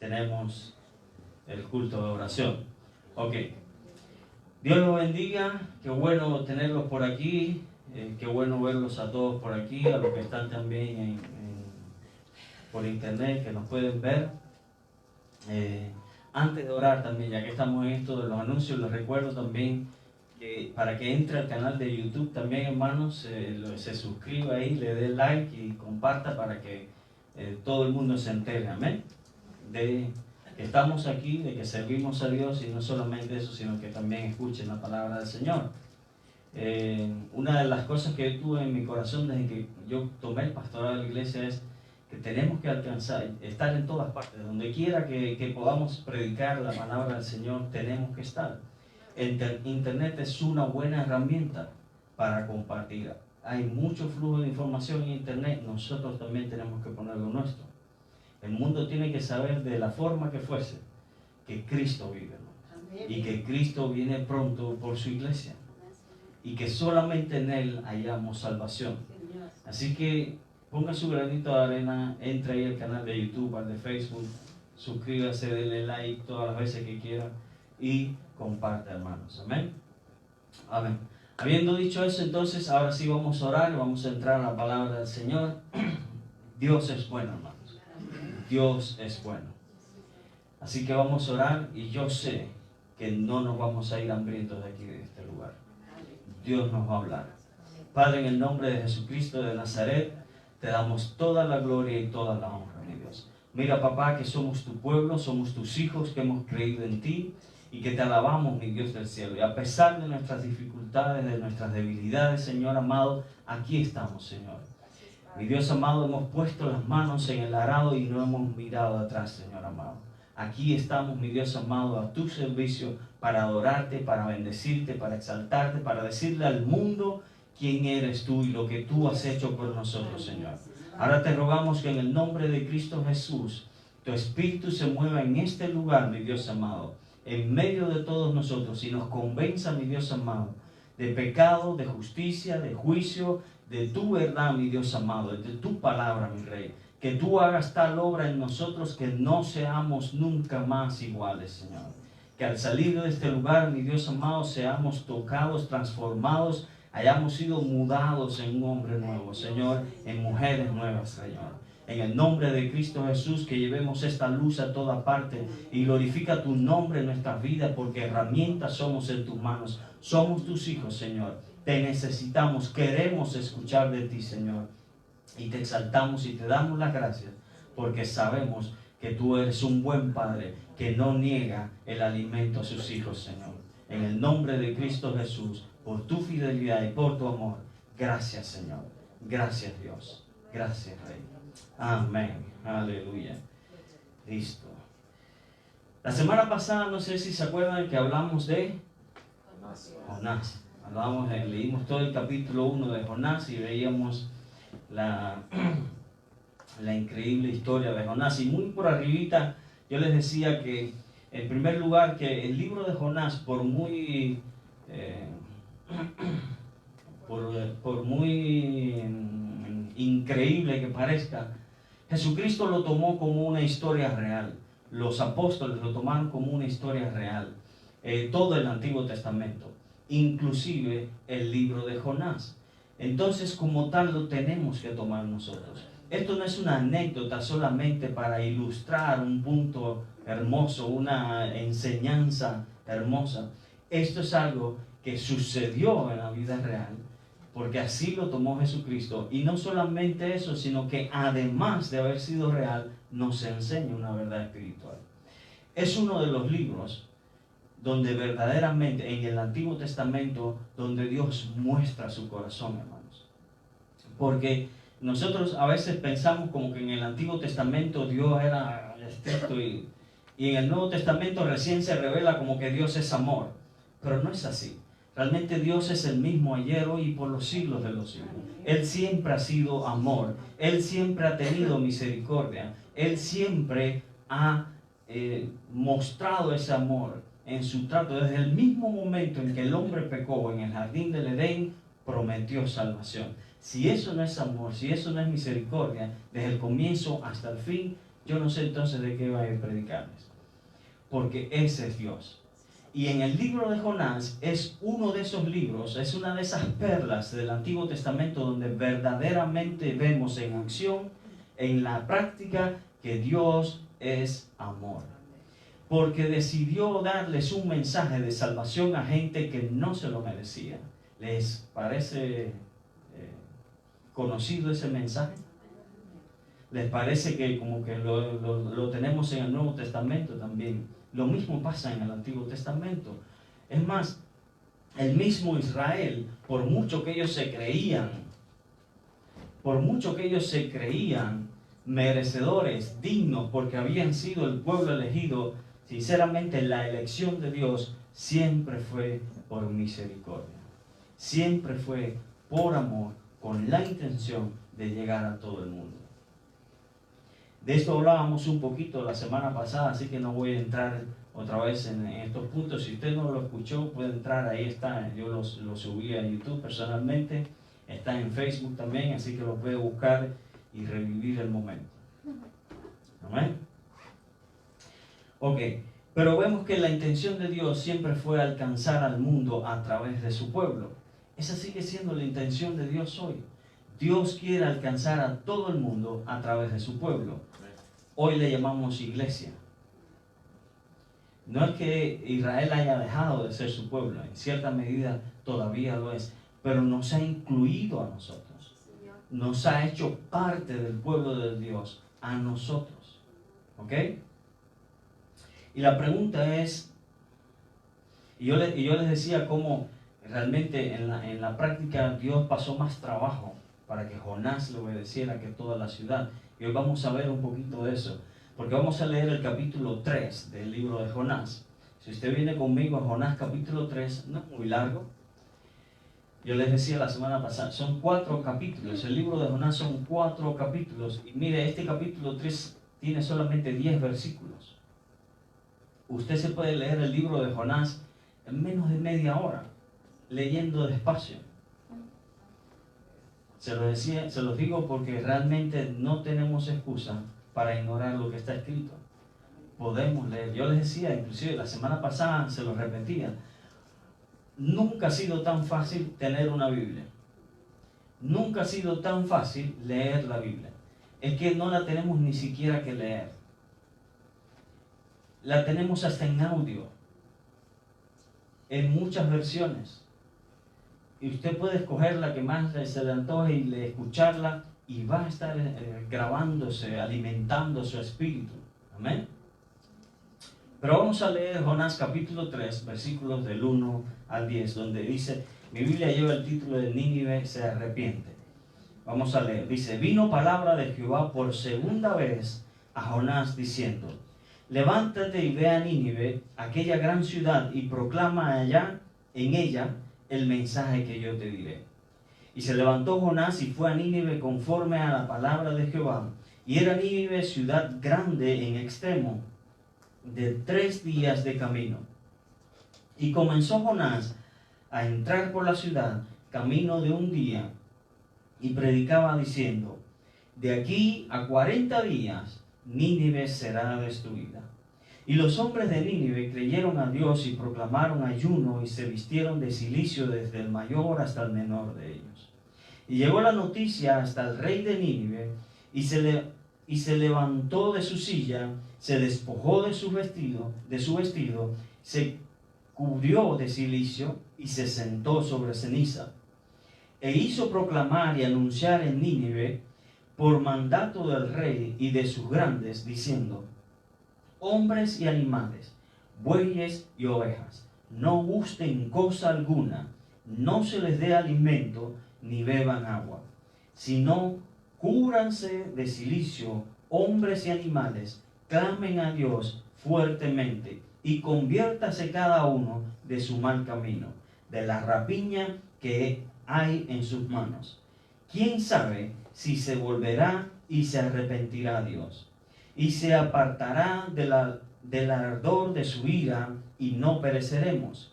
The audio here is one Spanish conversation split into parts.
tenemos el culto de oración. Ok. Dios los bendiga. Qué bueno tenerlos por aquí. Qué bueno verlos a todos por aquí, a los que están también por internet, que nos pueden ver. Antes de orar también, ya que estamos en esto de los anuncios, les recuerdo también que para que entre al canal de YouTube también, hermanos, se suscriba ahí, le dé like y comparta para que todo el mundo se entere, amén, de que estamos aquí, de que servimos a Dios, y no solamente eso, sino que también escuchen la palabra del Señor. Una de las cosas que yo tuve en mi corazón desde que yo tomé el pastorado de la iglesia es que tenemos que alcanzar, estar en todas partes, donde quiera que podamos predicar la palabra del Señor, tenemos que estar. Internet es una buena herramienta para compartir. Hay mucho flujo de información en internet, nosotros también tenemos que poner lo nuestro. El mundo tiene que saber de la forma que fuese que Cristo vive, ¿no? Y que Cristo viene pronto por su iglesia, y que solamente en Él hallamos salvación. Así que ponga su granito de arena, entre ahí al canal de YouTube, al de Facebook, suscríbase, denle like todas las veces que quiera y comparte, hermanos. Amén. Amén. Habiendo dicho eso, entonces ahora sí vamos a orar, vamos a entrar a la palabra del Señor. Dios es bueno, hermanos. Dios es bueno. Así que vamos a orar, y yo sé que no nos vamos a ir hambrientos de aquí, de este lugar. Dios nos va a hablar. Padre, en el nombre de Jesucristo de Nazaret, te damos toda la gloria y toda la honra, mi Dios. Mira, papá, que somos tu pueblo, somos tus hijos, que hemos creído en ti y que te alabamos, mi Dios del cielo. Y a pesar de nuestras dificultades, de nuestras debilidades, Señor amado, aquí estamos, Señor. Mi Dios amado, hemos puesto las manos en el arado y no hemos mirado atrás, Señor amado. Aquí estamos, mi Dios amado, a tu servicio, para adorarte, para bendecirte, para exaltarte, para decirle al mundo quién eres tú y lo que tú has hecho por nosotros, Señor. Ahora te rogamos que en el nombre de Cristo Jesús, tu Espíritu se mueva en este lugar, mi Dios amado, en medio de todos nosotros, y nos convenza, mi Dios amado, de pecado, de justicia, de juicio, de tu verdad, mi Dios amado, de tu palabra, mi Rey. Que tú hagas tal obra en nosotros que no seamos nunca más iguales, Señor. Que al salir de este lugar, mi Dios amado, seamos tocados, transformados, hayamos sido mudados en un hombre nuevo, Señor, en mujeres nuevas, Señor. En el nombre de Cristo Jesús, que llevemos esta luz a toda parte y glorifica tu nombre en nuestras vidas, porque herramientas somos en tus manos. Somos tus hijos, Señor. Te necesitamos, queremos escuchar de ti, Señor. Y te exaltamos y te damos las gracias, porque sabemos que tú eres un buen Padre que no niega el alimento a sus hijos, Señor. En el nombre de Cristo Jesús, por tu fidelidad y por tu amor, gracias, Señor. Gracias, Dios. Gracias, Rey. Amén. Aleluya. Listo. La semana pasada, no sé si se acuerdan que hablamos de Jonás. Leímos todo el capítulo 1 de Jonás y veíamos la increíble historia de Jonás. Y muy por arribita yo les decía que, en primer lugar, que el libro de Jonás, por muy increíble que parezca, Jesucristo lo tomó como una historia real. Los apóstoles lo tomaron como una historia real. Todo el Antiguo Testamento, inclusive el libro de Jonás. Entonces, como tal, lo tenemos que tomar nosotros. Esto no es una anécdota solamente para ilustrar un punto hermoso, una enseñanza hermosa. Esto es algo que sucedió en la vida real, porque así lo tomó Jesucristo. Y no solamente eso, sino que además de haber sido real, nos enseña una verdad espiritual. Es uno de los libros donde verdaderamente, en el Antiguo Testamento, donde Dios muestra su corazón, hermanos. Porque nosotros a veces pensamos como que en el Antiguo Testamento Dios era estricto y en el Nuevo Testamento recién se revela como que Dios es amor. Pero no es así. Realmente Dios es el mismo ayer, hoy y por los siglos de los siglos. Él siempre ha sido amor. Él siempre ha tenido misericordia. Él siempre ha mostrado ese amor en su trato. Desde el mismo momento en que el hombre pecó en el jardín del Edén, prometió salvación. Si eso no es amor, si eso no es misericordia, desde el comienzo hasta el fin, yo no sé entonces de qué va a predicarles, porque ese es Dios. Y en el libro de Jonás es uno de esos libros, es una de esas perlas del Antiguo Testamento donde verdaderamente vemos en acción, en la práctica, que Dios es amor. Porque decidió darles un mensaje de salvación a gente que no se lo merecía. ¿Les parece conocido ese mensaje? ¿Les parece que como que lo tenemos en el Nuevo Testamento también? Lo mismo pasa en el Antiguo Testamento. Es más, el mismo Israel, por mucho que ellos se creían merecedores, dignos, porque habían sido el pueblo elegido, sinceramente la elección de Dios siempre fue por misericordia. Siempre fue por amor, con la intención de llegar a todo el mundo. De esto hablábamos un poquito la semana pasada, así que no voy a entrar otra vez en estos puntos. Si usted no lo escuchó, puede entrar, ahí está. Yo lo subí a YouTube personalmente, está en Facebook también, así que lo puede buscar y revivir el momento. ¿Amén? Ok, pero vemos que la intención de Dios siempre fue alcanzar al mundo a través de su pueblo. Esa sigue siendo la intención de Dios hoy. Dios quiere alcanzar a todo el mundo a través de su pueblo. Hoy le llamamos iglesia. No es que Israel haya dejado de ser su pueblo, en cierta medida todavía lo es, pero nos ha incluido a nosotros. Nos ha hecho parte del pueblo de Dios, a nosotros. ¿Ok? Y la pregunta es, y yo les decía cómo realmente en la práctica Dios pasó más trabajo para que Jonás le obedeciera que toda la ciudad. Y hoy vamos a ver un poquito de eso, porque vamos a leer el capítulo 3 del libro de Jonás. Si usted viene conmigo a Jonás capítulo 3, no es muy largo. Yo les decía la semana pasada, son 4 capítulos. El libro de Jonás son 4 capítulos. Y mire, este capítulo 3 tiene solamente 10 versículos. Usted se puede leer el libro de Jonás en menos de media hora, leyendo despacio. Se los digo porque realmente no tenemos excusa para ignorar lo que está escrito. Podemos leer. Yo les decía, inclusive la semana pasada se lo repetía, nunca ha sido tan fácil tener una Biblia. Nunca ha sido tan fácil leer la Biblia. Es que no la tenemos ni siquiera que leer. La tenemos hasta en audio, en muchas versiones. Y usted puede escoger la que más se le antoje y escucharla, y va a estar grabándose, alimentando su espíritu. Amén. Pero vamos a leer Jonás capítulo 3, versículos del 1 al 10, donde dice, mi Biblia lleva el título de Nínive se arrepiente. Vamos a leer. Dice, vino palabra de Jehová por segunda vez a Jonás diciendo, levántate y ve a Nínive, aquella gran ciudad, y proclama allá, en ella, el mensaje que yo te diré. Y se levantó Jonás y fue a Nínive conforme a la palabra de Jehová. Y era Nínive ciudad grande en extremo, de 3 días de camino. Y comenzó Jonás a entrar por la ciudad, camino de un día, y predicaba diciendo, de aquí a 40 días Nínive será destruida. Y los hombres de Nínive creyeron a Dios y proclamaron ayuno y se vistieron de cilicio desde el mayor hasta el menor de ellos. Y llegó la noticia hasta el rey de Nínive y se levantó de su silla, se despojó de su vestido, se cubrió de cilicio y se sentó sobre ceniza. E hizo proclamar y anunciar en Nínive por mandato del rey y de sus grandes, diciendo, hombres y animales, bueyes y ovejas, no gusten cosa alguna, no se les dé alimento ni beban agua, sino cúbranse de cilicio, hombres y animales, clamen a Dios fuertemente y conviértase cada uno de su mal camino, de la rapiña que hay en sus manos. ¿Quién sabe si se volverá y se arrepentirá Dios? Y se apartará del ardor de su ira, y no pereceremos.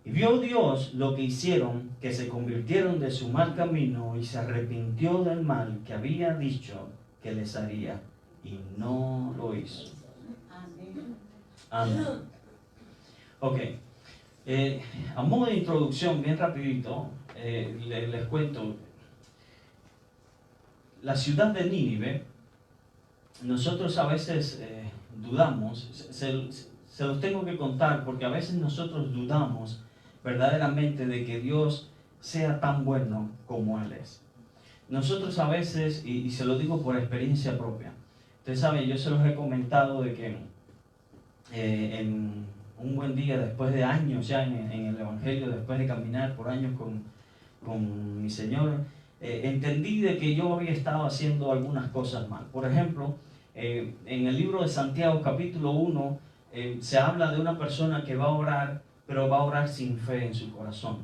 Y vio Dios lo que hicieron, que se convirtieron de su mal camino, y se arrepintió del mal que había dicho que les haría. y no lo hizo. Amén. Ok. A modo de introducción, bien rapidito, les cuento. La ciudad de Nínive, nosotros a veces dudamos, se los tengo que contar porque a veces nosotros dudamos verdaderamente de que Dios sea tan bueno como Él es. Nosotros a veces, y se lo digo por experiencia propia, ustedes saben, yo se los he comentado de que en un buen día, después de años ya en el Evangelio, después de caminar por años con mi Señor, entendí de que yo había estado haciendo algunas cosas mal. Por ejemplo, en el libro de Santiago capítulo 1 se habla de una persona que va a orar, pero va a orar sin fe en su corazón.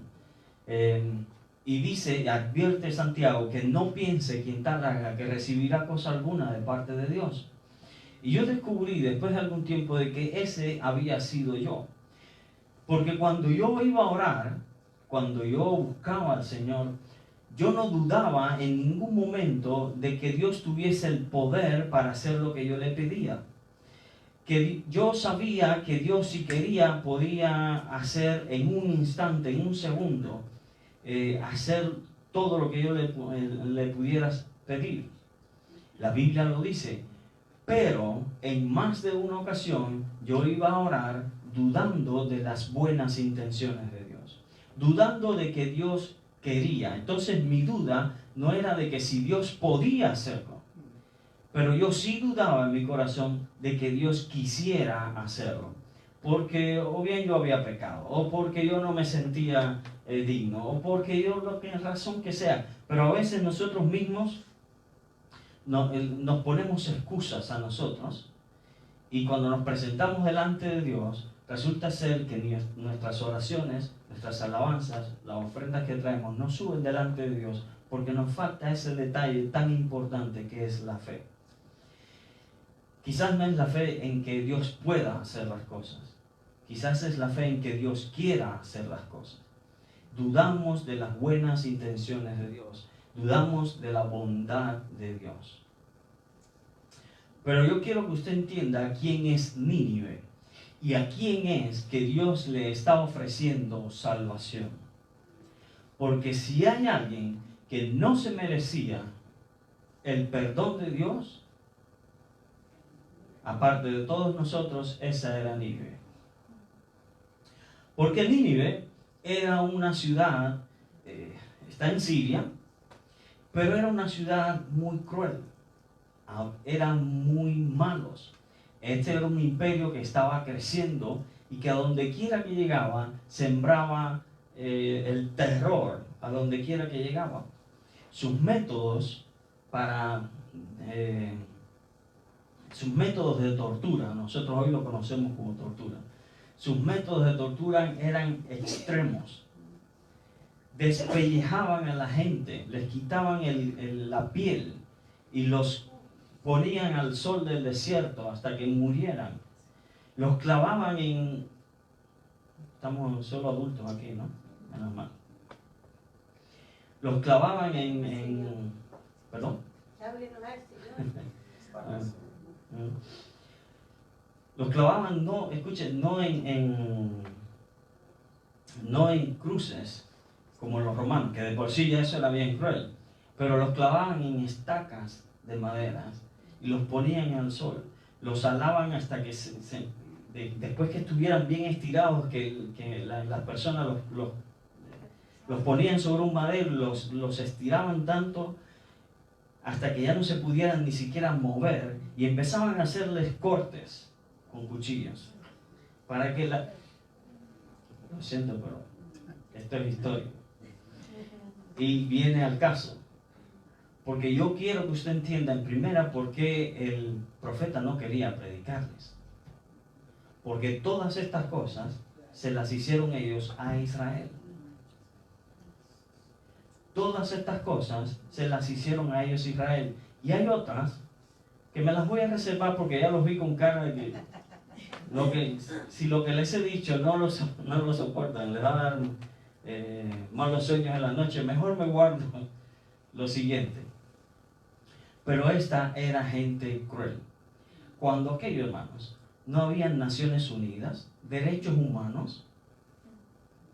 Y dice, advierte Santiago, que no piense quien tal haga que recibirá cosa alguna de parte de Dios. Y yo descubrí después de algún tiempo de que ese había sido yo. Porque cuando yo iba a orar, cuando yo buscaba al Señor, yo no dudaba en ningún momento de que Dios tuviese el poder para hacer lo que yo le pedía. Que yo sabía que Dios, si quería, podía hacer en un instante, en un segundo, hacer todo lo que yo le pudiera pedir. La Biblia lo dice. Pero en más de una ocasión yo iba a orar dudando de las buenas intenciones de Dios. Dudando de que Dios quería. Entonces mi duda no era de que si Dios podía hacerlo, pero yo sí dudaba en mi corazón de que Dios quisiera hacerlo, porque o bien yo había pecado, o porque yo no me sentía digno, o porque yo lo que razón que sea. Pero a veces nosotros mismos nos ponemos excusas a nosotros, y cuando nos presentamos delante de Dios, resulta ser que nuestras oraciones, nuestras alabanzas, las ofrendas que traemos no suben delante de Dios porque nos falta ese detalle tan importante que es la fe. Quizás no es la fe en que Dios pueda hacer las cosas, quizás es la fe en que Dios quiera hacer las cosas. Dudamos de las buenas intenciones de Dios, dudamos de la bondad de Dios. Pero yo quiero que usted entienda quién es Nínive y a quién es que Dios le está ofreciendo salvación. Porque si hay alguien que no se merecía el perdón de Dios, aparte de todos nosotros, esa era Nínive. Porque Nínive era una ciudad, está en Siria, pero era una ciudad muy cruel. Eran muy malos. Este era un imperio que estaba creciendo y que a donde quiera que llegaba sembraba el terror a donde quiera que llegaba. Sus métodos de tortura, nosotros hoy lo conocemos como tortura, sus métodos de tortura eran extremos. Despellejaban a la gente, les quitaban la piel y los ponían al sol del desierto hasta que murieran. Los clavaban estamos solo adultos aquí, ¿no? Menos mal. Los clavaban ¿perdón? Los clavaban, no, escuchen, no en cruces como los romanos, que de por sí ya eso era bien cruel, pero los clavaban en estacas de madera y los ponían al sol, los alaban hasta que después que estuvieran bien estirados, que las personas los ponían sobre un madero, los estiraban tanto hasta que ya no se pudieran ni siquiera mover, y empezaban a hacerles cortes con cuchillos para que lo siento, pero esto es historia y viene al caso, porque yo quiero que usted entienda en primera por qué el profeta no quería predicarles, porque todas estas cosas se las hicieron ellos a Israel. Todas estas cosas se las hicieron a ellos Israel. Y hay otras que me las voy a reservar porque ya los vi con cara de que si lo que les he dicho no lo soportan, les va a dar malos sueños en la noche, mejor me guardo lo siguiente. Pero esta era gente cruel. cuando aquello, hermanos, no había Naciones Unidas, derechos humanos,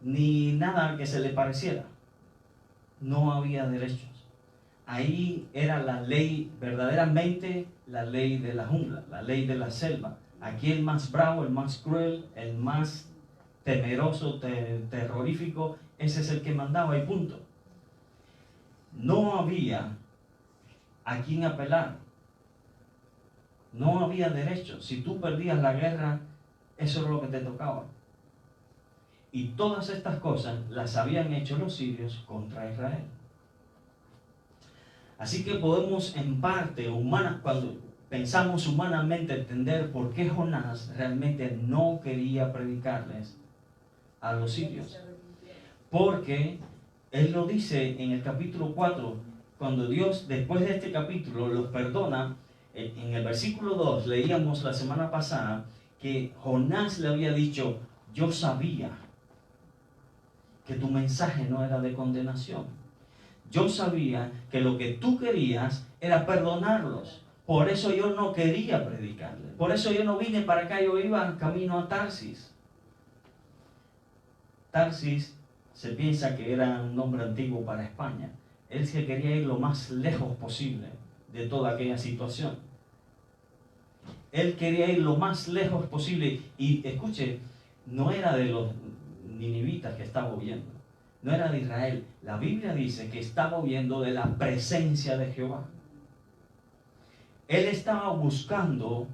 ni nada que se le pareciera. No había derechos. Ahí era la ley, verdaderamente la ley de la jungla, la ley de la selva. Aquí el más bravo, el más cruel, el más temeroso, terrorífico, ese es el que mandaba y punto. No había a quien apelar. No había derechos. Si tú perdías la guerra, eso es lo que te tocaba. Y todas estas cosas las habían hecho los sirios contra Israel. Así que podemos en parte, cuando pensamos humanamente, entender por qué Jonás realmente no quería predicarles a los sirios. Porque él lo dice en el capítulo 4, cuando Dios, después de este capítulo, los perdona. En el versículo 2 leíamos la semana pasada que Jonás le había dicho: yo sabía que tu mensaje no era de condenación. Yo sabía que lo que tú querías era perdonarlos. Por eso yo no quería predicarles. Por eso yo no vine para acá, yo iba camino a Tarsis. Tarsis se piensa que era un nombre antiguo para España. Él se quería ir lo más lejos posible de toda aquella situación. Él quería ir lo más lejos posible. Y escuche, no era de los ninivitas que estaba huyendo. No era de Israel. La Biblia dice que estaba huyendo de la presencia de Jehová. Él estaba buscando,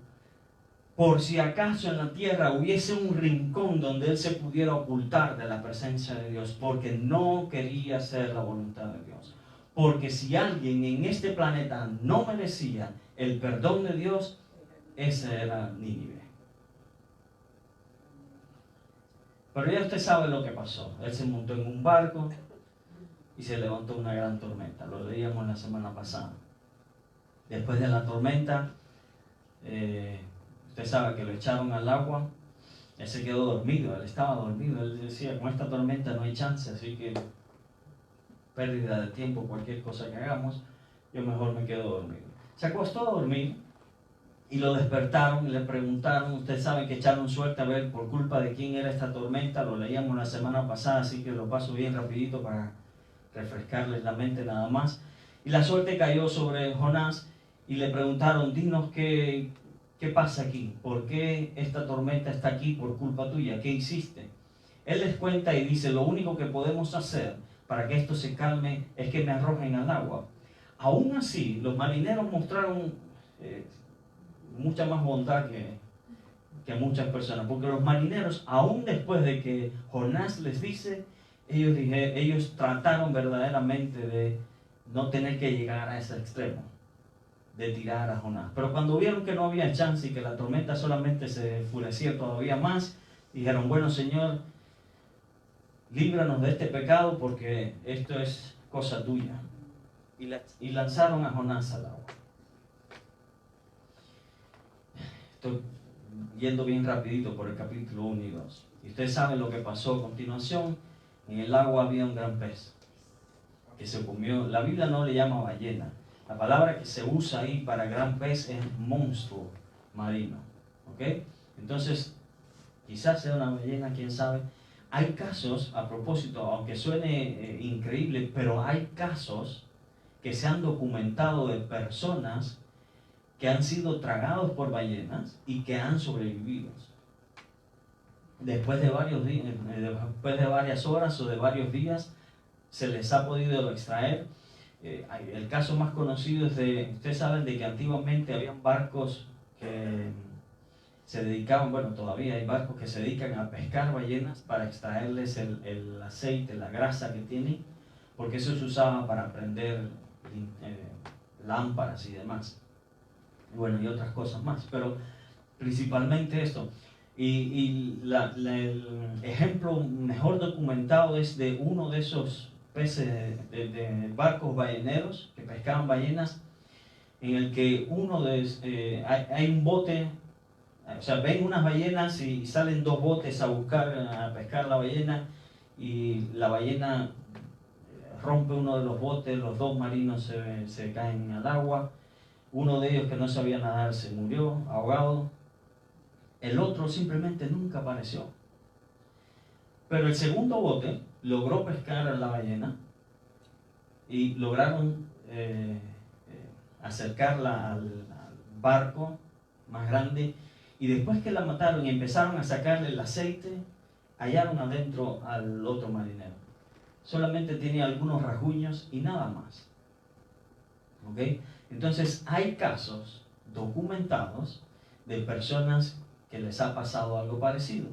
por si acaso en la tierra hubiese un rincón donde él se pudiera ocultar de la presencia de Dios, porque no quería hacer la voluntad de Dios. Porque si alguien en este planeta no merecía el perdón de Dios, ese era Nínive. Pero ya usted sabe lo que pasó. Él se montó en un barco y se levantó una gran tormenta. Lo leíamos la semana pasada. Después de la tormenta, usted sabe que lo echaron al agua. Él se quedó dormido, él estaba dormido. Él decía: con esta tormenta no hay chance, así que pérdida de tiempo, cualquier cosa que hagamos, yo mejor me quedo dormido. Se acostó a dormir y lo despertaron y le preguntaron. Ustedes saben que echaron suerte a ver por culpa de quién era esta tormenta. Lo leíamos la semana pasada, así que lo paso bien rapidito para refrescarles la mente nada más. Y la suerte cayó sobre Jonás y le preguntaron: dinos qué pasa aquí, por qué esta tormenta está aquí por culpa tuya, ¿qué hiciste? Él les cuenta y dice: lo único que podemos hacer para que esto se calme es que me arrojen al agua. Aún así, los marineros mostraron mucha más bondad que muchas personas, porque los marineros, aún después de que Jonás les dice, ellos trataron verdaderamente de no tener que llegar a ese extremo, de tirar a Jonás. Pero cuando vieron que no había chance y que la tormenta solamente se enfurecía todavía más, dijeron: bueno, Señor, líbranos de este pecado, porque esto es cosa tuya. Y lanzaron a Jonás al agua. Estoy yendo bien rapidito por el capítulo 1 y 2. Y ustedes saben lo que pasó a continuación. En el agua había un gran pez que se comió. La Biblia no le llama ballena. La palabra que se usa ahí para gran pez es monstruo marino. ¿Ok? Entonces, quizás sea una ballena, quién sabe. Hay casos, a propósito, aunque suene increíble, pero hay casos que se han documentado de personas que han sido tragados por ballenas y que han sobrevivido. Después de varios días, después de varias horas o de varios días, se les ha podido extraer. El caso más conocido es ustedes saben de que antiguamente habían barcos que se dedicaban, bueno, todavía hay barcos que se dedican a pescar ballenas para extraerles el aceite, la grasa que tienen, porque eso se usaba para prender lámparas y demás. Bueno, y otras cosas más, pero principalmente esto. Y el ejemplo mejor documentado es de uno de esos peces de barcos balleneros que pescaban ballenas, en el que hay un bote, o sea, ven unas ballenas y salen dos botes a pescar la ballena, y la ballena rompe uno de los botes, los dos marinos se caen al agua. Uno de ellos, que no sabía nadar, se murió ahogado. El otro simplemente nunca apareció. Pero el segundo bote logró pescar a la ballena y lograron acercarla al barco más grande, y después que la mataron y empezaron a sacarle el aceite, hallaron adentro al otro marinero. Solamente tenía algunos rasguños y nada más. ¿Ok? Entonces hay casos documentados de personas que les ha pasado algo parecido,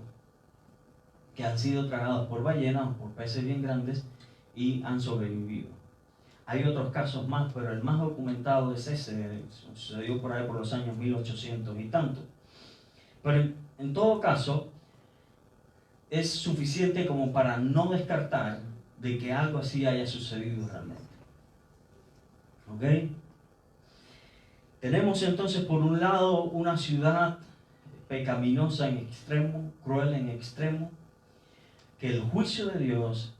que han sido tragados por ballenas o por peces bien grandes y han sobrevivido. Hay otros casos más, pero el más documentado es ese, sucedió por ahí por los años 1800 y tanto. Pero en todo caso, es suficiente como para no descartar de que algo así haya sucedido realmente. ¿Ok? Tenemos entonces por un lado una ciudad pecaminosa en extremo, cruel en extremo, que el juicio de Dios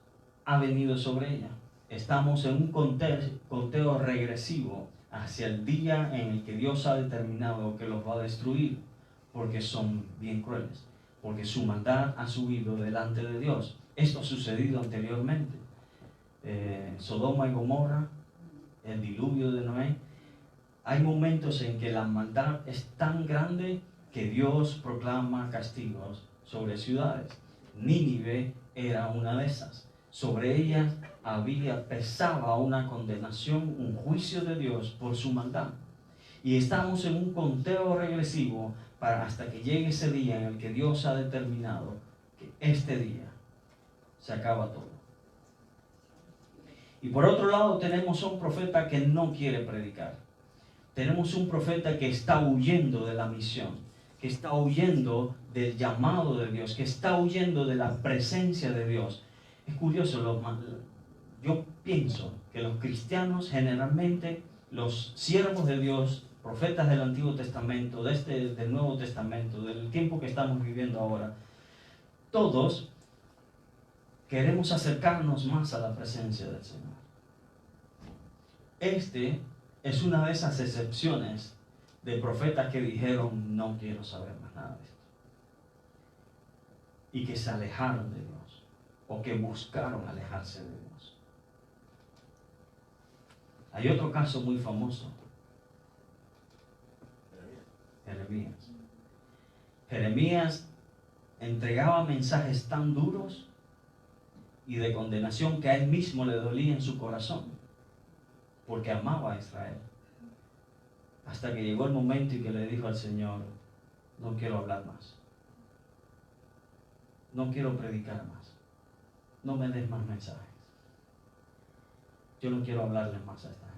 ha venido sobre ella. Estamos en un conteo regresivo hacia el día en el que Dios ha determinado que los va a destruir, porque son bien crueles, porque su maldad ha subido delante de Dios. Esto ha sucedido anteriormente. Sodoma y Gomorra, el diluvio de Noé. Hay momentos en que la maldad es tan grande que Dios proclama castigos sobre ciudades. Nínive era una de esas. Sobre ella pesaba una condenación, un juicio de Dios por su maldad. Y estamos en un conteo regresivo hasta que llegue ese día en el que Dios ha determinado que este día se acaba todo. Y por otro lado tenemos a un profeta que no quiere predicar. Tenemos un profeta que está huyendo de la misión, que está huyendo del llamado de Dios, que está huyendo de la presencia de Dios. Es curioso, yo pienso que los cristianos generalmente, los siervos de Dios, profetas del Antiguo Testamento, del Nuevo Testamento, del tiempo que estamos viviendo ahora, todos queremos acercarnos más a la presencia del Señor. Este es una de esas excepciones de profetas que dijeron: no quiero saber más nada de esto, y que se alejaron de Dios, o que buscaron alejarse de Dios. Hay otro caso muy famoso: Jeremías. Jeremías entregaba mensajes tan duros y de condenación que a él mismo le dolía en su corazón, porque amaba a Israel. Hasta que llegó el momento en que le dijo al Señor: no quiero hablar más, no quiero predicar más, no me des más mensajes, yo no quiero hablarles más a esta gente.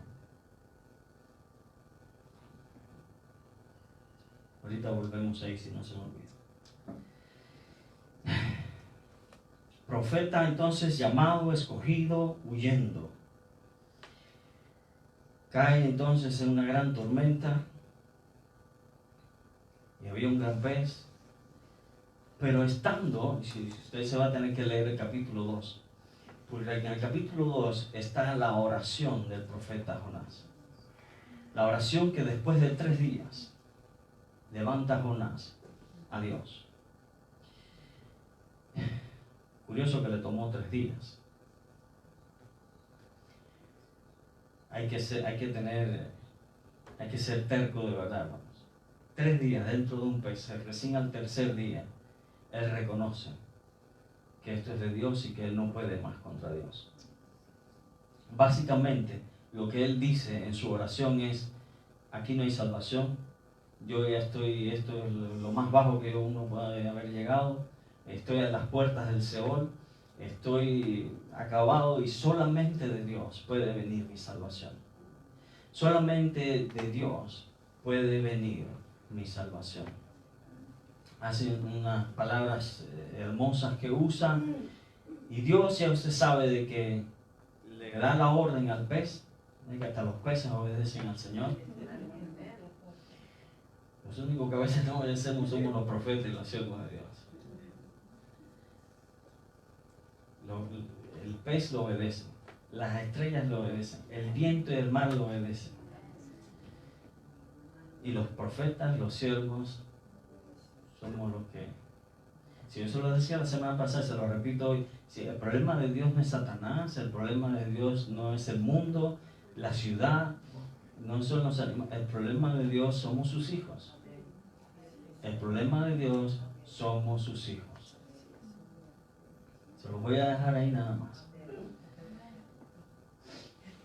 Ahorita volvemos ahí si no se me olvida. Profeta entonces llamado, escogido, huyendo. Cae entonces en una gran tormenta y había un gran pez. Pero estando, si usted se va a tener que leer el capítulo 2, porque en el capítulo 2 está la oración del profeta Jonás. La oración que después de 3 días levanta Jonás a Dios. Curioso que le tomó 3 días. Hay que ser terco de verdad, hermanos. 3 días dentro de un pez, recién al tercer día, él reconoce que esto es de Dios y que él no puede más contra Dios. Básicamente, lo que él dice en su oración es: aquí no hay salvación, yo ya estoy, esto es lo más bajo que uno puede haber llegado, estoy a las puertas del Seol, estoy acabado, y solamente de Dios puede venir mi salvación. Solamente de Dios puede venir mi salvación. Hacen unas palabras hermosas que usan, y Dios, ya usted sabe de que le da la orden al pez, de que hasta los peces obedecen al Señor. Los únicos que a veces no obedecemos somos los profetas y los siervos de Dios. El pez lo obedece, las estrellas lo obedecen, el viento y el mar lo obedecen. Y los profetas, los siervos, somos los que... Si yo se lo decía la semana pasada, se lo repito hoy. Si el problema de Dios no es Satanás, el problema de Dios no es el mundo, la ciudad, no son los animales. El problema de Dios somos sus hijos. El problema de Dios somos sus hijos. Se los voy a dejar ahí nada más.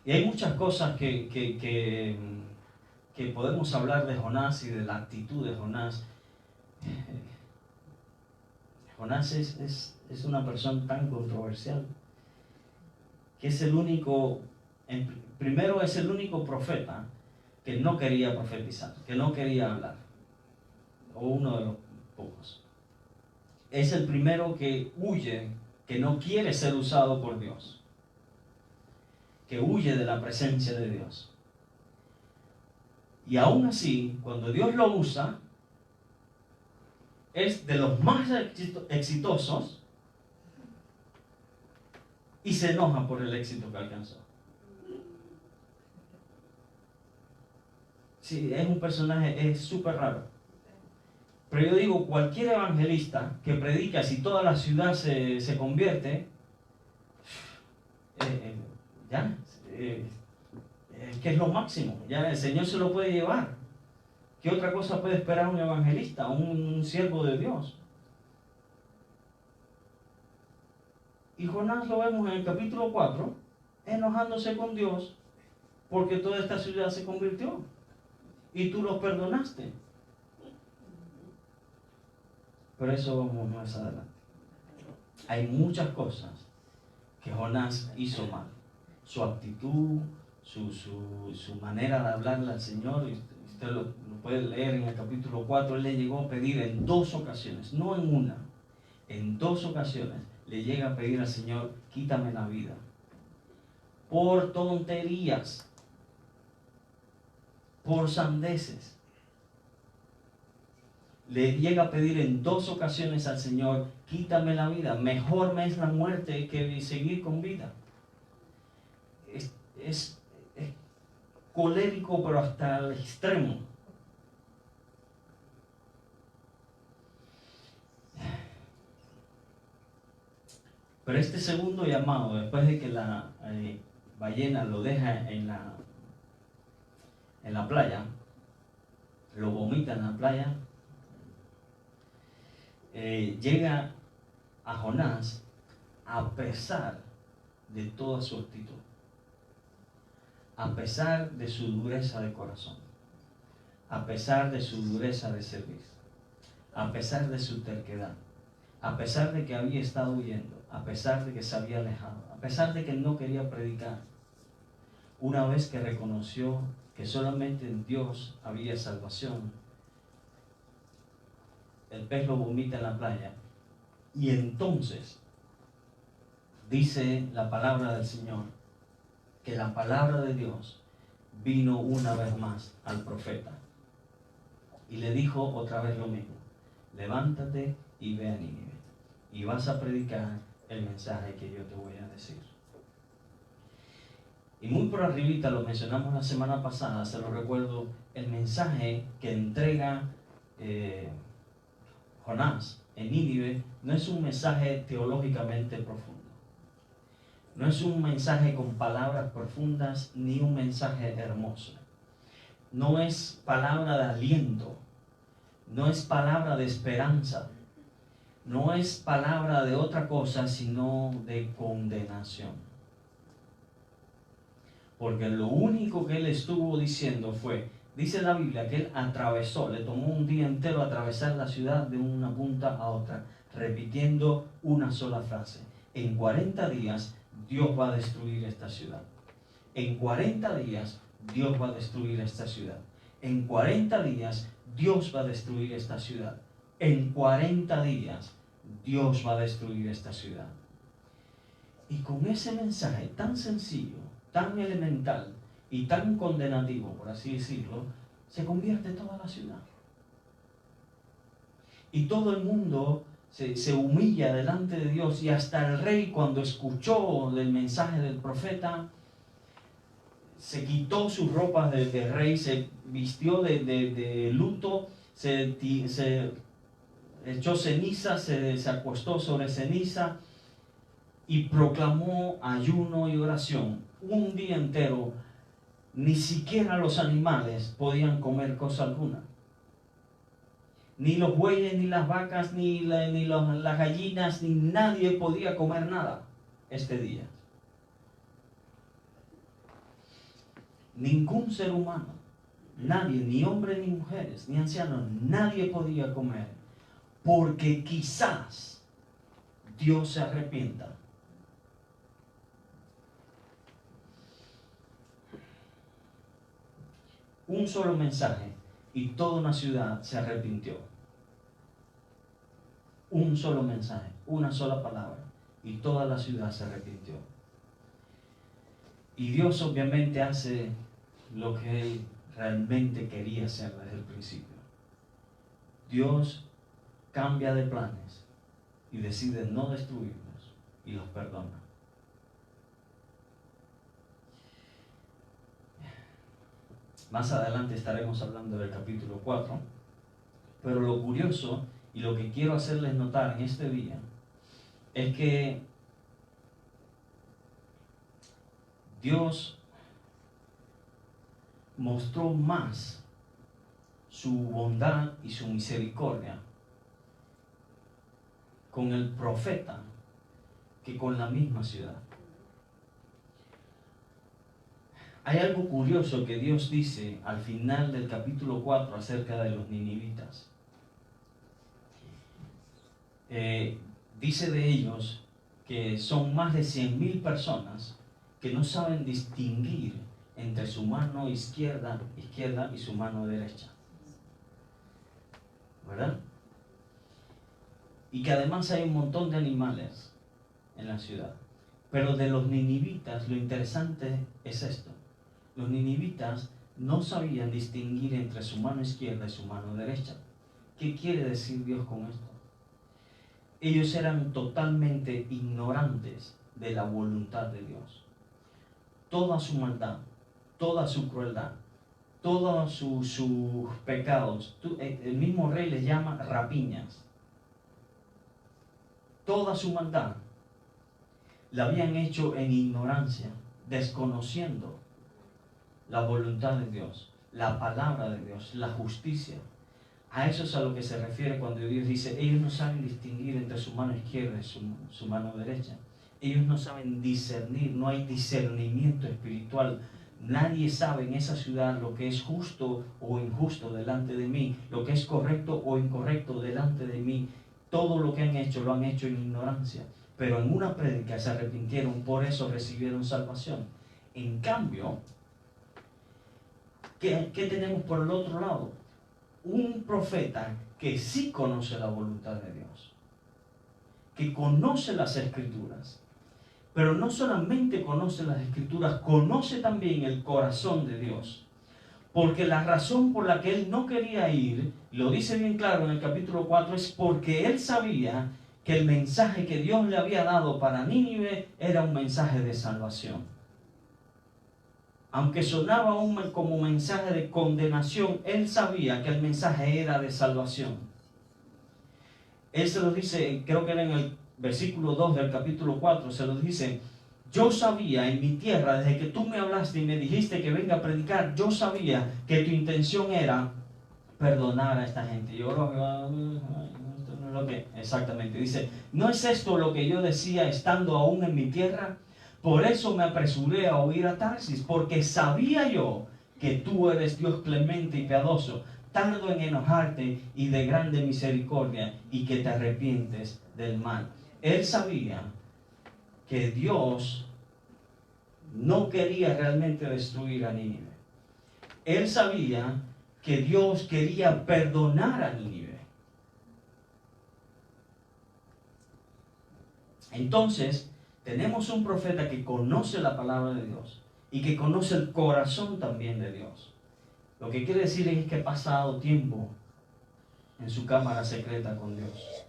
Y hay muchas cosas que podemos hablar de Jonás y de la actitud de Jonás. Jonás es una persona tan controversial que es el único, primero es el único profeta que no quería profetizar, que no quería hablar, o uno de los pocos. Es el primero que huye, que no quiere ser usado por Dios, que huye de la presencia de Dios. Y aún así, cuando Dios lo usa, es de los más exitosos y se enoja por el éxito que alcanzó. Sí, es un personaje, es súper raro. Pero yo digo, cualquier evangelista que predica, si toda la ciudad se convierte, que es lo máximo, ya el Señor se lo puede llevar. ¿Qué otra cosa puede esperar un evangelista, un siervo de Dios? Y Jonás lo vemos en el capítulo 4, enojándose con Dios porque toda esta ciudad se convirtió y tú los perdonaste. Pero eso vamos más adelante. Hay muchas cosas que Jonás hizo mal. Su actitud, su manera de hablarle al Señor, usted lo puede leer en el capítulo 4, él le llegó a pedir en 2 ocasiones, no en una, en 2 ocasiones le llega a pedir al Señor, quítame la vida. Por tonterías, por sandeces. Le llega a pedir en 2 ocasiones al Señor, quítame la vida, mejor me es la muerte que seguir con vida. Es colérico, pero hasta el extremo. Pero este segundo llamado, después de que la ballena lo deja en la playa, lo vomita en la playa, llega a Jonás a pesar de toda su actitud, a pesar de su dureza de corazón, a pesar de su dureza de servir, a pesar de su terquedad, a pesar de que había estado huyendo, a pesar de que se había alejado, a pesar de que no quería predicar. Una vez que reconoció que solamente en Dios había salvación, el pez lo vomita en la playa, y entonces dice la palabra del Señor que la palabra de Dios vino una vez más al profeta y le dijo otra vez lo mismo: levántate y ve a Nínive y vas a predicar el mensaje que yo te voy a decir. Y muy por arribita, lo mencionamos la semana pasada, se lo recuerdo, el mensaje que entrega Jonás en Nínive no es un mensaje teológicamente profundo. No es un mensaje con palabras profundas ni un mensaje hermoso. No es palabra de aliento. No es palabra de esperanza. No es palabra de otra cosa sino de condenación. Porque lo único que él estuvo diciendo fue, dice la Biblia, que él atravesó, le tomó un día entero atravesar la ciudad de una punta a otra, repitiendo una sola frase: en 40 días Dios va a destruir esta ciudad. En 40 días Dios va a destruir esta ciudad. En 40 días Dios va a destruir esta ciudad. En 40 días Dios va a destruir esta ciudad. Y con ese mensaje tan sencillo, tan elemental y tan condenativo, por así decirlo, se convierte toda la ciudad. Y todo el mundo se humilla delante de Dios, y hasta el rey, cuando escuchó el mensaje del profeta, se quitó sus ropas de rey, se vistió de luto, se echó ceniza, se acostó sobre ceniza y proclamó ayuno y oración un día entero. Ni siquiera los animales podían comer cosa alguna. Ni los bueyes, ni las vacas, ni las gallinas, ni nadie podía comer nada este día. Ningún ser humano, nadie, ni hombres ni mujeres, ni ancianos, nadie podía comer, porque quizás Dios se arrepienta. Un solo mensaje y toda una ciudad se arrepintió. Un solo mensaje, una sola palabra y toda la ciudad se arrepintió. Y Dios obviamente hace lo que Él realmente quería hacer desde el principio. Dios cambia de planes y decide no destruirlos y los perdona. Más adelante estaremos hablando del capítulo 4, pero lo curioso y lo que quiero hacerles notar en este día es que Dios mostró más su bondad y su misericordia con el profeta que con la misma ciudad. Hay algo curioso que Dios dice al final del capítulo 4 acerca de los ninivitas. Dice de ellos que son más de 100,000 personas que no saben distinguir entre su mano izquierda y su mano derecha. ¿Verdad? Y que además hay un montón de animales en la ciudad. Pero de los ninivitas lo interesante es esto. Los ninivitas no sabían distinguir entre su mano izquierda y su mano derecha. ¿Qué quiere decir Dios con esto? Ellos eran totalmente ignorantes de la voluntad de Dios. Toda su maldad, toda su crueldad, todos sus pecados, el mismo rey les llama rapiñas. Toda su maldad la habían hecho en ignorancia, desconociendo la voluntad de Dios, la palabra de Dios, la justicia. A eso es a lo que se refiere cuando Dios dice, ellos no saben distinguir entre su mano izquierda y su mano derecha. Ellos no saben discernir, no hay discernimiento espiritual. Nadie sabe en esa ciudad lo que es justo o injusto delante de mí, lo que es correcto o incorrecto delante de mí. Todo lo que han hecho lo han hecho en ignorancia. Pero en una prédica se arrepintieron, por eso recibieron salvación. En cambio, ¿qué tenemos por el otro lado? Un profeta que sí conoce la voluntad de Dios, que conoce las Escrituras, pero no solamente conoce las Escrituras, conoce también el corazón de Dios. Porque la razón por la que él no quería ir, lo dice bien claro en el capítulo 4, es porque él sabía que el mensaje que Dios le había dado para Nínive era un mensaje de salvación. Aunque sonaba como mensaje de condenación, él sabía que el mensaje era de salvación. Él se lo dice, creo que era en el versículo 2 del capítulo 4, se lo dice, yo sabía en mi tierra, desde que tú me hablaste y me dijiste que venga a predicar, yo sabía que tu intención era perdonar a esta gente. Yo esto no es lo que exactamente dice, ¿no es esto lo que yo decía estando aún en mi tierra? Por eso me apresuré a huir a Tarsis, porque sabía yo que tú eres Dios clemente y piadoso, tardo en enojarte y de grande misericordia, y que te arrepientes del mal. Él sabía que Dios no quería realmente destruir a Nínive. Él sabía que Dios quería perdonar a Nínive. Entonces, tenemos un profeta que conoce la palabra de Dios y que conoce el corazón también de Dios. Lo que quiere decir es que ha pasado tiempo en su cámara secreta con Dios.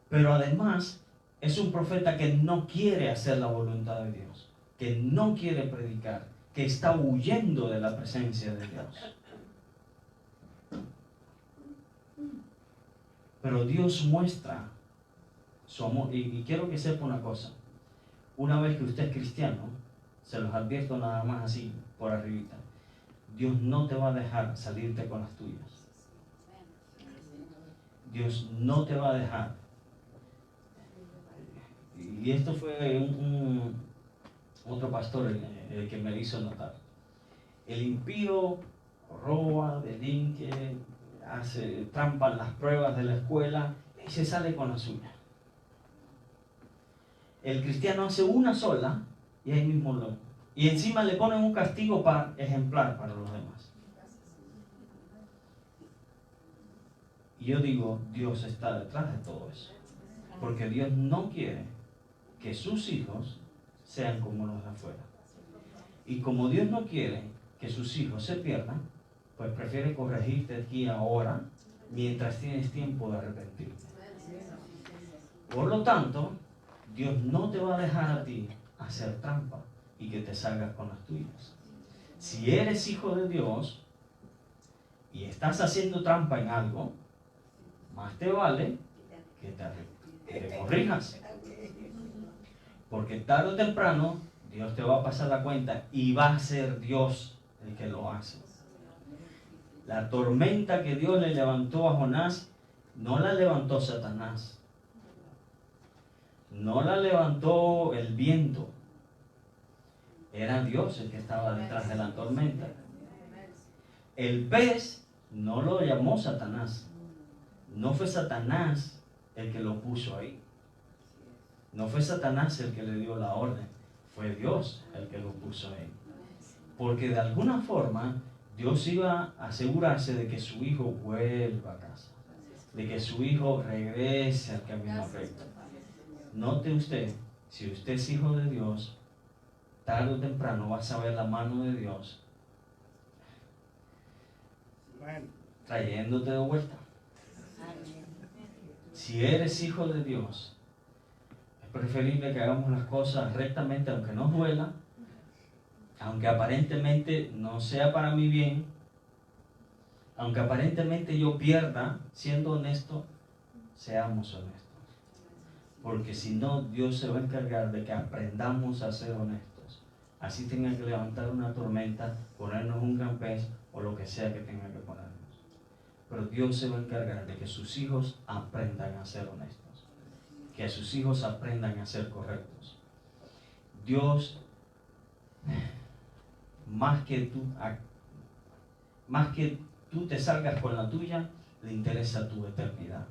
Pero además, es un profeta que no quiere hacer la voluntad de Dios, que no quiere predicar, que está huyendo de la presencia de Dios. Pero Dios muestra su amor. Y quiero que sepa una cosa. Una vez que usted es cristiano, se los advierto nada más así, por arribita, Dios no te va a dejar salirte con las tuyas. Dios no te va a dejar. Y esto fue otro pastor el que me hizo notar. El impío roba, delinque, hace trampa en las pruebas de la escuela y se sale con la suya. El cristiano hace una sola y ahí mismo lo... Y encima le ponen un castigo ejemplar para los demás. Y yo digo, Dios está detrás de todo eso. Porque Dios no quiere que sus hijos sean como los de afuera. Y como Dios no quiere que sus hijos se pierdan, pues prefiere corregirte aquí ahora, mientras tienes tiempo de arrepentirte. Por lo tanto, Dios no te va a dejar a ti hacer trampa y que te salgas con las tuyas. Si eres hijo de Dios y estás haciendo trampa en algo, más te vale que te corrijas. Porque tarde o temprano Dios te va a pasar la cuenta y va a ser Dios el que lo hace. La tormenta que Dios le levantó a Jonás, no la levantó Satanás. No la levantó el viento. Era Dios el que estaba detrás de la tormenta. El pez no lo llamó Satanás. No fue Satanás el que lo puso ahí. No fue Satanás el que le dio la orden. Fue Dios el que lo puso ahí. Porque de alguna forma Dios iba a asegurarse de que su hijo vuelva a casa. De que su hijo regrese al camino recto. Note usted, si usted es hijo de Dios, tarde o temprano vas a ver la mano de Dios trayéndote de vuelta. Si eres hijo de Dios, es preferible que hagamos las cosas rectamente, aunque nos duela, aunque aparentemente no sea para mi bien, aunque aparentemente yo pierda, siendo honesto, seamos honestos. Porque si no, Dios se va a encargar de que aprendamos a ser honestos. Así tenga que levantar una tormenta, ponernos un gran pez o lo que sea que tenga que ponernos. Pero Dios se va a encargar de que sus hijos aprendan a ser honestos. Que sus hijos aprendan a ser correctos. Dios, más que tú te salgas con la tuya, le interesa tu eternidad.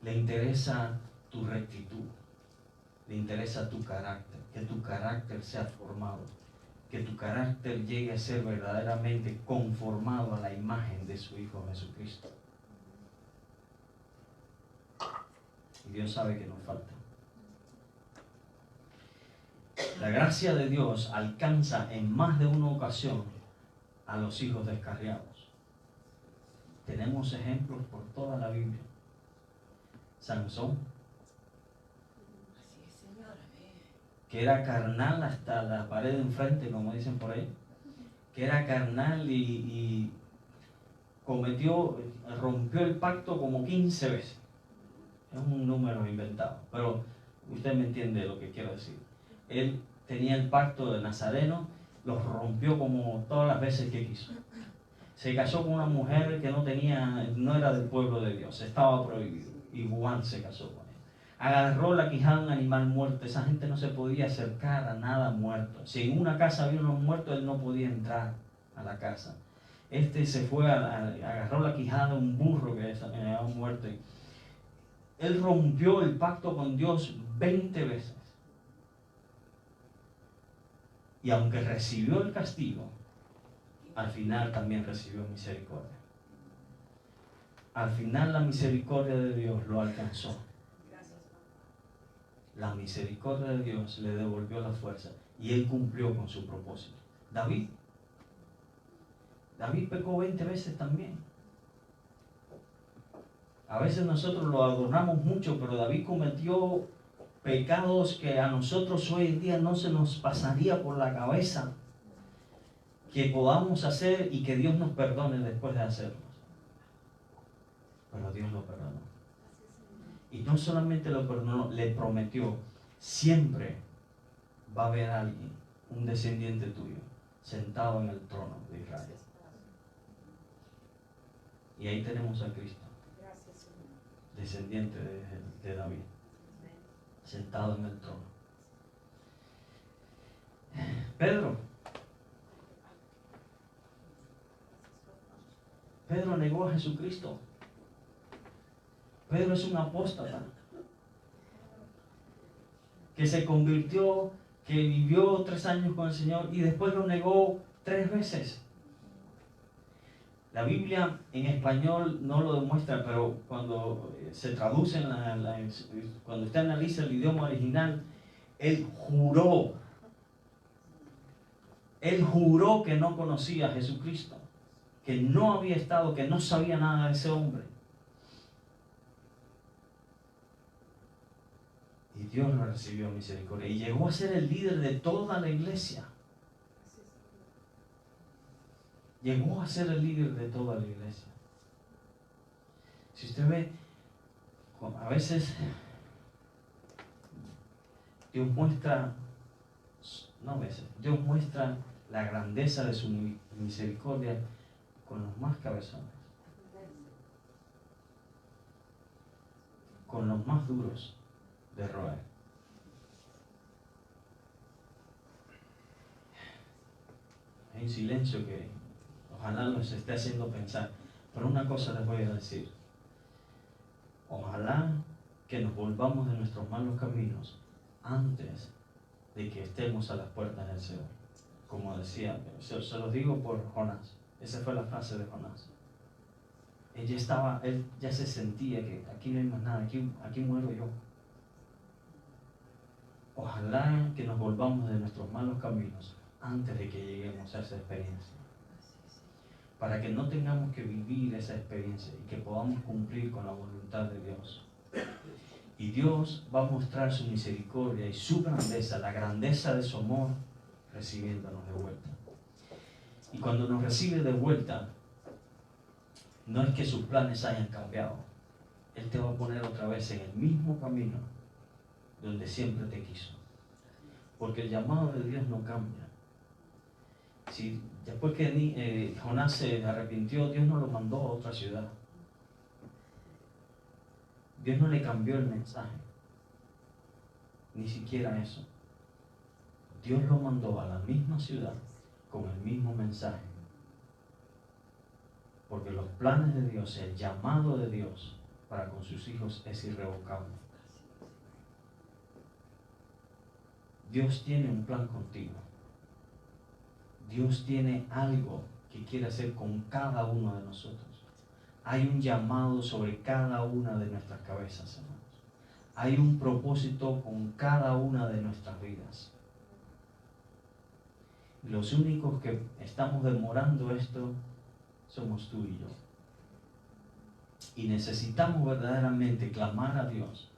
Le interesa tu rectitud, le interesa tu carácter, que tu carácter sea formado, que tu carácter llegue a ser verdaderamente conformado a la imagen de su Hijo Jesucristo. Y Dios sabe que nos falta. La gracia de Dios alcanza en más de una ocasión a los hijos descarriados. Tenemos ejemplos por toda la Biblia. Sansón, que era carnal hasta la pared de enfrente, como dicen por ahí, que era carnal y rompió el pacto como 15 veces. Es un número inventado, pero usted me entiende lo que quiero decir. Él tenía el pacto de Nazareno, lo rompió como todas las veces que quiso. Se casó con una mujer que no era del pueblo de Dios, estaba prohibido. Y Juan se casó con él. Agarró la quijada de un animal muerto. Esa gente no se podía acercar a nada muerto. Si en una casa había unos muertos, él no podía entrar a la casa. Se fue, agarró la quijada de un burro que era un muerto. Él rompió el pacto con Dios 20 veces. Y aunque recibió el castigo, al final también recibió misericordia. Al final la misericordia de Dios lo alcanzó. La misericordia de Dios le devolvió la fuerza y él cumplió con su propósito. David pecó 20 veces también. A veces nosotros lo adornamos mucho, pero David cometió pecados que a nosotros hoy en día no se nos pasaría por la cabeza que podamos hacer y que Dios nos perdone después de hacerlos. Pero Dios lo perdonó. Y no solamente lo perdonó, le prometió, siempre va a haber alguien, un descendiente tuyo, sentado en el trono de Israel. Y ahí tenemos a Cristo, descendiente de David, sentado en el trono. Pedro negó a Jesucristo. Pedro es un apóstata que se convirtió, que vivió 3 años con el Señor y después lo negó 3 veces. La Biblia en español no lo demuestra, pero cuando se traduce, cuando usted analiza el idioma original, él juró que no conocía a Jesucristo, que no había estado, que no sabía nada de ese hombre. Y Dios lo recibió en misericordia y llegó a ser el líder de toda la iglesia. Llegó a ser el líder de toda la iglesia. Si usted ve, a veces Dios muestra, Dios muestra la grandeza de su misericordia con los más cabezones, con los más duros de roer. Hay un silencio que ojalá nos esté haciendo pensar, pero una cosa les voy a decir: ojalá que nos volvamos de nuestros malos caminos antes de que estemos a las puertas del Seol. Como decía, se los digo por Jonás. Esa fue la frase de Jonás. Él ya se sentía que aquí no hay más nada, aquí muero yo. Ojalá que nos volvamos de nuestros malos caminos antes de que lleguemos a esa experiencia, para que no tengamos que vivir esa experiencia y que podamos cumplir con la voluntad de Dios. Y Dios va a mostrar su misericordia y su grandeza, la grandeza de su amor, recibiéndonos de vuelta. Y cuando nos recibe de vuelta, no es que sus planes hayan cambiado. Él te va a poner otra vez en el mismo camino donde siempre te quiso. Porque el llamado de Dios no cambia. Si después que Jonás se arrepintió, Dios no lo mandó a otra ciudad. Dios no le cambió el mensaje. Ni siquiera eso. Dios lo mandó a la misma ciudad con el mismo mensaje. Porque los planes de Dios, el llamado de Dios para con sus hijos es irrevocable. Dios tiene un plan contigo. Dios tiene algo que quiere hacer con cada uno de nosotros. Hay un llamado sobre cada una de nuestras cabezas, hermanos. Hay un propósito con cada una de nuestras vidas. Los únicos que estamos demorando esto somos tú y yo. Y necesitamos verdaderamente clamar a Dios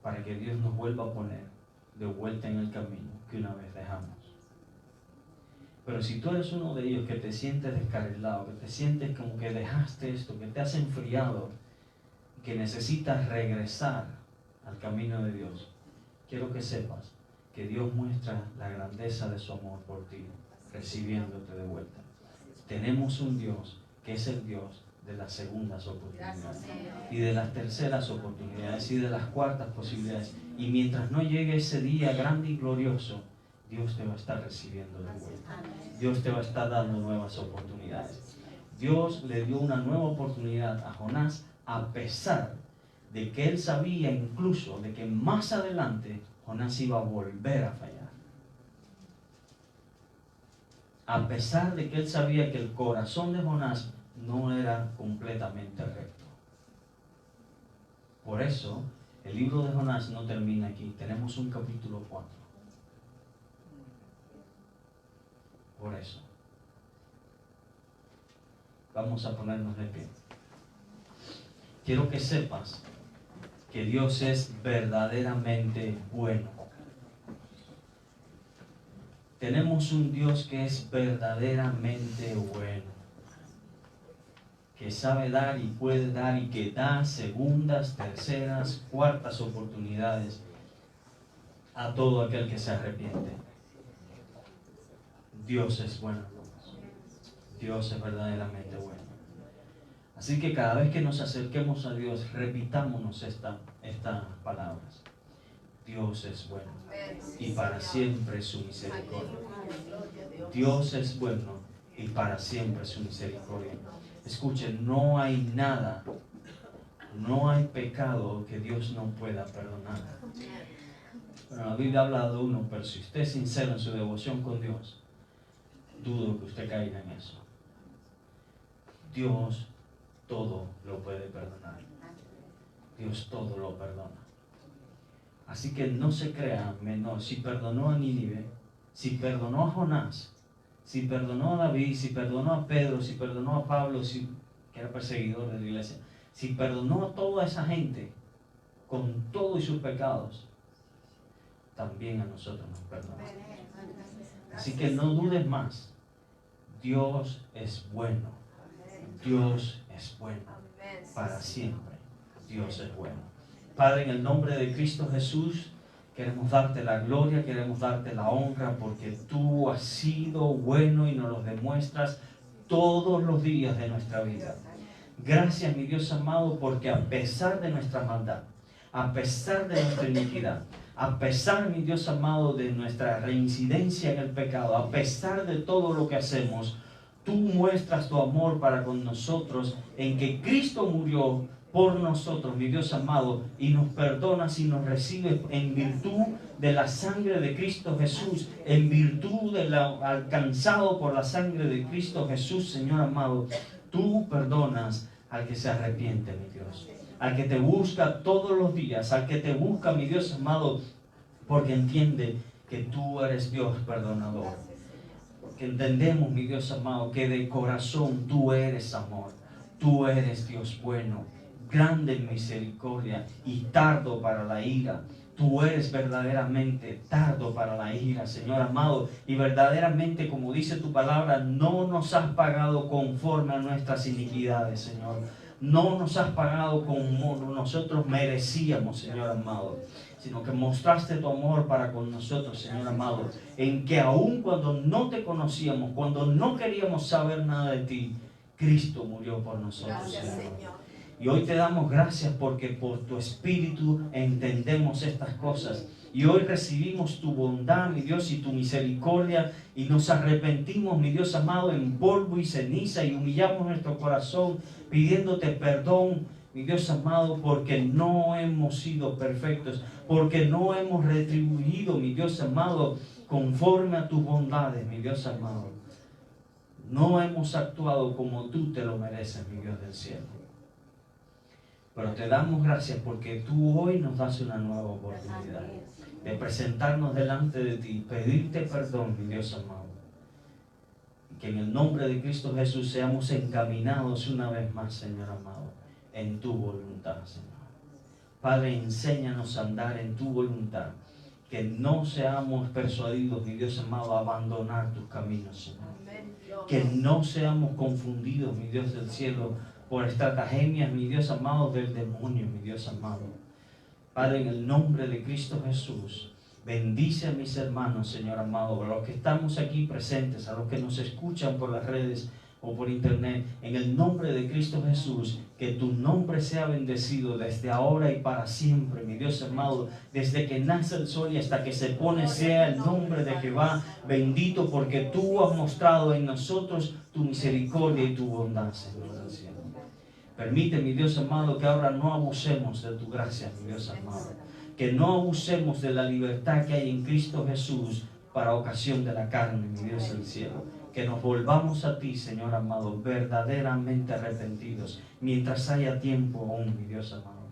para que Dios nos vuelva a poner de vuelta en el camino que una vez dejamos. Pero si tú eres uno de ellos que te sientes descarrilado, que te sientes como que dejaste esto, que te has enfriado, que necesitas regresar al camino de Dios, quiero que sepas que Dios muestra la grandeza de su amor por ti, recibiéndote de vuelta. Tenemos un Dios que es el Dios de las segundas oportunidades y de las terceras oportunidades y de las cuartas posibilidades. Y mientras no llegue ese día grande y glorioso, Dios te va a estar recibiendo de vuelta. Dios te va a estar dando nuevas oportunidades. Dios le dio una nueva oportunidad a Jonás, a pesar de que él sabía incluso de que más adelante Jonás iba a volver a fallar. A pesar de que él sabía que el corazón de Jonás no era completamente recto. Por eso, el libro de Jonás no termina aquí. Tenemos un capítulo 4. Por eso. Vamos a ponernos de pie. quiero que sepas que Dios es verdaderamente bueno. Tenemos un Dios que es verdaderamente bueno, que sabe dar y puede dar y que da segundas, terceras, cuartas oportunidades a todo aquel que se arrepiente. Dios es bueno. Dios es verdaderamente bueno. Así que cada vez que nos acerquemos a Dios, repitámonos estas palabras. Dios es bueno y para siempre su misericordia. Dios es bueno y para siempre su misericordia. Escuchen, no hay nada, no hay pecado que Dios no pueda perdonar. Bueno, la Biblia habla de uno, pero si usted es sincero en su devoción con Dios, dudo que usted caiga en eso. Dios todo lo puede perdonar. Dios todo lo perdona. Así que no se crea menor. Si perdonó a Nínive, si perdonó a Jonás, si perdonó a David, si perdonó a Pedro, si perdonó a Pablo, que era perseguidor de la iglesia, si perdonó a toda esa gente con todo y sus pecados, también a nosotros nos perdona. Así que no dudes más. Dios es bueno. Dios es bueno. Para siempre. Dios es bueno. Padre, en el nombre de Cristo Jesús, queremos darte la gloria, queremos darte la honra, porque tú has sido bueno y nos lo demuestras todos los días de nuestra vida. Gracias, mi Dios amado, porque a pesar de nuestra maldad, a pesar de nuestra iniquidad, a pesar, mi Dios amado, de nuestra reincidencia en el pecado, a pesar de todo lo que hacemos, tú muestras tu amor para con nosotros en que Cristo murió por nosotros, mi Dios amado, y nos perdonas y nos recibes en virtud de la sangre de Cristo Jesús, en virtud de lo alcanzado por la sangre de Cristo Jesús, Señor amado. Tú perdonas al que se arrepiente, mi Dios, al que te busca todos los días, al que te busca, mi Dios amado, porque entiende que tú eres Dios perdonador. Porque entendemos, mi Dios amado, que de corazón tú eres amor, tú eres Dios bueno, grande en misericordia y tardo para la ira. Tú eres verdaderamente tardo para la ira, Señor amado, y verdaderamente, como dice tu palabra, no nos has pagado conforme a nuestras iniquidades, Señor. No nos has pagado como nosotros merecíamos, Señor amado, sino que mostraste tu amor para con nosotros, Señor amado, en que aun cuando no te conocíamos, cuando no queríamos saber nada de ti, Cristo murió por nosotros, Gracias, Señor. Y hoy te damos gracias porque por tu Espíritu entendemos estas cosas. Y hoy recibimos tu bondad, mi Dios, y tu misericordia. Y nos arrepentimos, mi Dios amado, en polvo y ceniza. Y humillamos nuestro corazón pidiéndote perdón, mi Dios amado, porque no hemos sido perfectos. Porque no hemos retribuido, mi Dios amado, conforme a tus bondades, mi Dios amado. No hemos actuado como tú te lo mereces, mi Dios del cielo. Pero te damos gracias porque tú hoy nos das una nueva oportunidad de presentarnos delante de ti, pedirte perdón, mi Dios amado. Y que en el nombre de Cristo Jesús seamos encaminados una vez más, Señor amado, en tu voluntad, Señor. Padre, enséñanos a andar en tu voluntad. Que no seamos persuadidos, mi Dios amado, a abandonar tus caminos, Señor. Que no seamos confundidos, mi Dios del cielo, por estratagemas, mi Dios amado, del demonio, mi Dios amado. Padre, en el nombre de Cristo Jesús, bendice a mis hermanos, Señor amado, a los que estamos aquí presentes, a los que nos escuchan por las redes o por internet, en el nombre de Cristo Jesús, que tu nombre sea bendecido desde ahora y para siempre, mi Dios amado, desde que nace el sol y hasta que se pone, sea el nombre de Jehová bendito, porque tú has mostrado en nosotros tu misericordia y tu bondad, Señor del cielo. Permite, mi Dios amado, que ahora no abusemos de tu gracia, mi Dios amado. Que no abusemos de la libertad que hay en Cristo Jesús para ocasión de la carne, mi Dios del cielo. Que nos volvamos a ti, Señor amado, verdaderamente arrepentidos, mientras haya tiempo aún, mi Dios amado.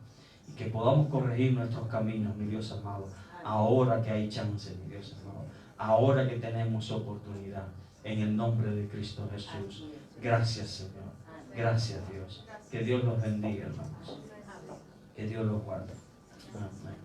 Y que podamos corregir nuestros caminos, mi Dios amado, ahora que hay chance, mi Dios amado. Ahora que tenemos oportunidad, en el nombre de Cristo Jesús. Gracias, Señor. Gracias, Dios. Que Dios los bendiga, hermanos. Que Dios los guarde. Amén.